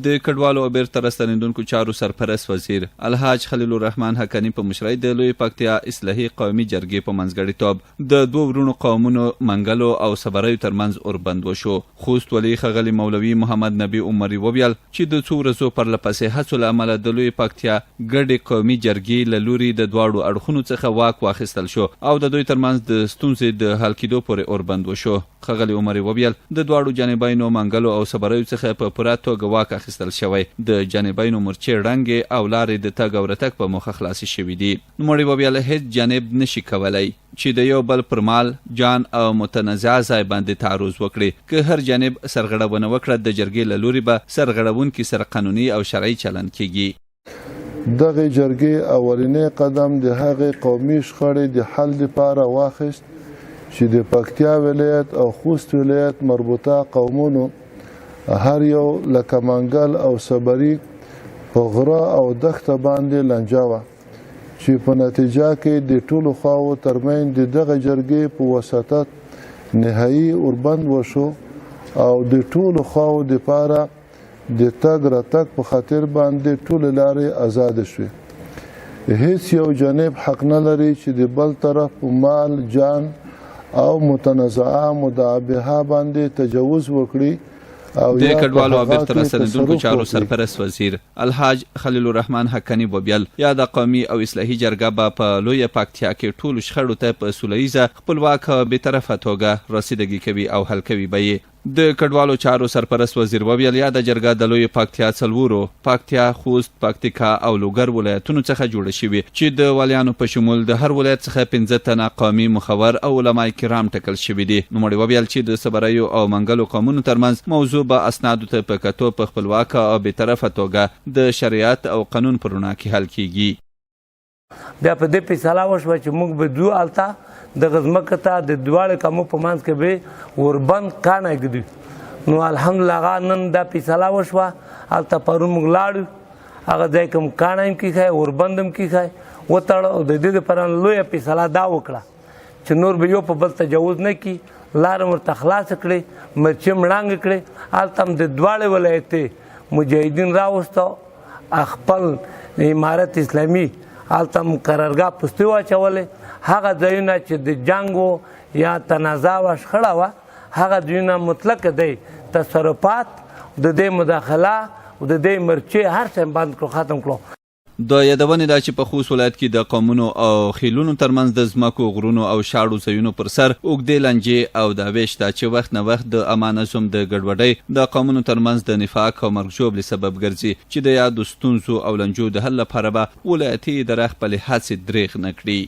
د کډوالو او بیرته راستنېدونکو چارو سرپرست وزیر الحاج خلیل الرحمن حقانی په مشرۍ د لوی پکتیا اصلاحي قومي جرګې په منځګړیتوب د دوو ورونو قومونو منګلو او صبریو ترمنځ اوربند وشو. خوست ولي ښاغلي مولوي محمد نبي عمري وویل چې د څو ورځو پرلپسې هڅو له امله د لوی پکتیا ګډې قومي جرګې له لوري د دواړو اړخونو څخه واک واخیستل شو او د دوی ترمنځ د ستونزې د حل کېدو پورې اوربند وشو. ښاغلي عمري وویل د دواړو جانبینو منګلو او صبریو څخه په پوره توګه واک اخیستل شوی، د جانبینو مورچې ړنګې او لارې د تګ او راتګ په موخه خلاصې شوي دي. نوموړي وویل هیڅ جانب نشي کولی چې د یو بل پر مال، جان او متنازع ځای باندې تعرض وکړي. که هر جانب سرغړونه وکړه د جرګې له لوري به سرغړونکي سره قانوني او شرعي چلند کیږي. دغه جرګې اولینی قدم د هغې قومي شخړې د حل لپاره واخیست چې د پکتیا ولایت او خوست ولایت مربوطه قومونو هر یو لکه منګل او صبري په غره او دښته باندې لنجه وه چې په نتیجه کې د ټولو خواو ترمنځ د دغه جرګې په وساطت نهایي اوربند وشو او د ټولو خواو دپاره د تګ راتګ په خاطر باندې ټولې لارې ازاده شوې. هیڅ یو جانب حق نه لري چې د بل طرف په مال، جان او متنازعه مدعبها باندې تجاوز وکړي. د کډوالو او بیرته راستنېدونکو چارو سرپرست وزیر الحاج خلیل الرحمن حقانی وویل یاده قومي او اصلاحي جرګه به په لویه پکتیا کې ټولو شخړو ته په سوله ییزه، خپلواک او بېطرفه توګه رسیدګي کوي او حل کوي به یې. د کډوالو چارو سرپرست وزیر وویل یاده جرګه د لویې پکتیا څلورو پکتیا، خوست، پکتیکا او لوګر ولایتونو څخه جوړه شوې چې د والیانو په شمول د هر ولایت څخه 15 تنه قومي مخور او علما کرام ټاکل شوي دي. نوموړي وویل چې د صبریو او منګلو قومونو ترمنځ موضوع به اسنادو ته په کتو په خپلواکه او بېطرفه توګه د شریعت او قانون په رڼا کې حل کیږي. بیا په دې فیصله وشوه چې موږ به ځو هلته دغه ځمکه ته د دواړو قومو په منځ کې به اوربند کاڼی ږدي. نو الحمدلله هغه نن دا فیصله وشوه. هلته پرون موږ لاړو، هغه ځای کې هم کاڼی هم کېښی، اوربند هم کېښی، وتړه او د دې دپاره لویه فیصله دا وکړه چې نور به یو په بل تجاوز نه کړي، لاره ورته خلاصه کړې، مرچې هم ړنګې کړې. هلته هم د دواړې ولایتې مجاهدین راوستو، خپل امارت اسلامي هلته هم قرارګاه پستې واچولې. هغه ځایونه چې د جنګ یا تنازع وه، شخړه وه، هغه ځایونه مطلق دی تصرفات د دې مداخله او د دې مرچې هر څه بند کړو، ختم کړو. د یادونې دا چې په خوست ولایت کې د قومونو او خیلونو ترمنځ د ځمکو، غرونو او شاړو ځایونو پر سر اوږدې لنجې او دعوې شته چې وخت نه وخت د عامه نظم د ګډوډۍ، د قومونو ترمنځ د نفاق او مرګ ژوبلې سبب ګرځي چې د یادو ستونزو او لنجو د حل لپاره به ولایتي اداره خپلې هڅې دریغ نه کړي.